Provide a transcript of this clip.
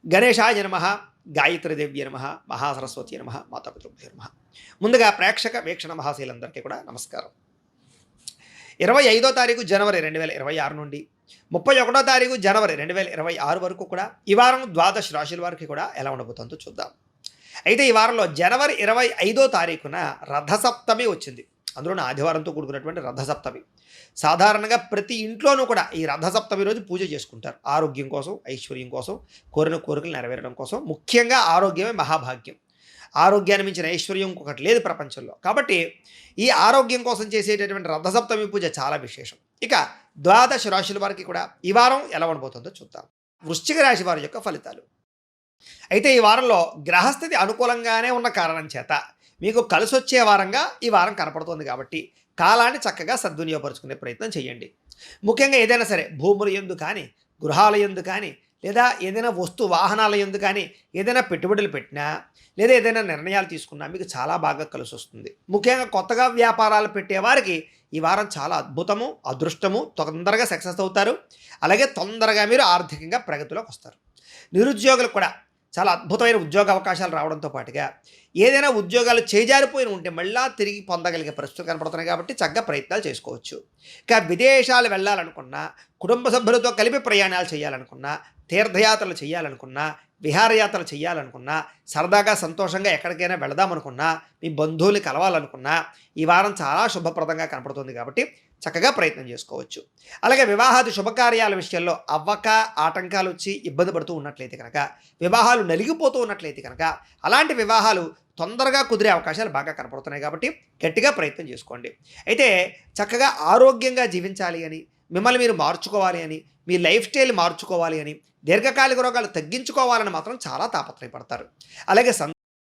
గణేశాయ నమః, గాయత్రీదేవ్య నమః, మహాసరస్వతి నమః, మాతాపితృభ్యో నమః. ముందుగా ప్రేక్షక వీక్షణ మహాశీలందరికీ కూడా నమస్కారం. 25వ తారీఖు జనవరి 2026 నుండి 31వ తారీఖు జనవరి 2026 వరకు కూడా ఈ వారం ద్వాదశ రాశుల వారికి కూడా ఎలా ఉండబోతుందో చూద్దాం. అయితే ఈ వారంలో జనవరి 25వ తారీఖున రథసప్తమి వచ్చింది. అందులోనే ఆదివారంతో కూడుకున్నటువంటి రథసప్తమి. సాధారణంగా ప్రతి ఇంట్లోనూ కూడా ఈ రథసప్తమి రోజు పూజ చేసుకుంటారు. ఆరోగ్యం కోసం, ఐశ్వర్యం కోసం, కోరిన కోరికలు నెరవేరడం కోసం. ముఖ్యంగా ఆరోగ్యమే మహాభాగ్యం. ఆరోగ్యాన్ని మించిన ఐశ్వర్యం ఇంకొకటి లేదు ప్రపంచంలో. కాబట్టి ఈ ఆరోగ్యం కోసం చేసేటటువంటి రథసప్తమి పూజ చాలా విశేషం. ఇక ద్వాదశ రాశుల వారికి కూడా ఈ వారం ఎలా ఉండబోతుందో చూద్దాం. వృశ్చిక రాశి వారి యొక్క ఫలితాలు. అయితే ఈ వారంలో గ్రహస్థితి అనుకూలంగానే ఉన్న కారణం చేత మీకు కలిసొచ్చే వారంగా ఈ వారం కనపడుతుంది. కాబట్టి కాలాన్ని చక్కగా సద్వినియోగపరుచుకునే ప్రయత్నం చేయండి. ముఖ్యంగా ఏదైనా సరే భూముల యందు కానీ, గృహాల యందు కానీ, లేదా ఏదైనా వస్తు వాహనాల యందు కానీ ఏదైనా పెట్టుబడులు పెట్టినా, లేదా ఏదైనా నిర్ణయాలు తీసుకున్నా మీకు చాలా బాగా కలిసి వస్తుంది. ముఖ్యంగా కొత్తగా వ్యాపారాలు పెట్టేవారికి ఈ వారం చాలా అద్భుతము, అదృష్టము, తొందరగా సక్సెస్ అవుతారు. అలాగే తొందరగా మీరు ఆర్థికంగా ప్రగతిలోకి వస్తారు. నిరుద్యోగులకు కూడా చాలా అద్భుతమైన ఉద్యోగ అవకాశాలు రావడంతో పాటుగా ఏదైనా ఉద్యోగాలు చేజారిపోయిన ఉంటే మళ్ళా తిరిగి పొందగలిగే పరిస్థితులు కనపడుతున్నాయి. కాబట్టి చక్కగా ప్రయత్నాలు చేసుకోవచ్చు. ఇక విదేశాలు వెళ్ళాలనుకున్నా, కుటుంబ సభ్యులతో కలిపి ప్రయాణాలు చేయాలనుకున్నా, తీర్థయాత్రలు చేయాలనుకున్నా, విహారయాత్రలు చేయాలనుకున్నా, సరదాగా సంతోషంగా ఎక్కడికైనా వెళదామనుకున్నా, మీ బంధువుల్ని కలవాలనుకున్నా ఈ వారం చాలా శుభప్రదంగా కనపడుతుంది. కాబట్టి చక్కగా ప్రయత్నం చేసుకోవచ్చు. అలాగే వివాహాది శుభకార్యాల విషయంలో అవ్వక ఆటంకాలు వచ్చి ఇబ్బంది పడుతూ ఉన్నట్లయితే కనుక, వివాహాలు నలిగిపోతూ ఉన్నట్లయితే కనుక అలాంటి వివాహాలు తొందరగా కుదిరే అవకాశాలు బాగా కనపడుతున్నాయి. కాబట్టి గట్టిగా ప్రయత్నం చేసుకోండి. అయితే చక్కగా ఆరోగ్యంగా జీవించాలి అని, మిమ్మల్ని మీరు మార్చుకోవాలి అని, మీ లైఫ్ స్టైల్ మార్చుకోవాలి అని, దీర్ఘకాలిక రోగాలు తగ్గించుకోవాలని మాత్రం చాలా తాపత్రయపడతారు. అలాగే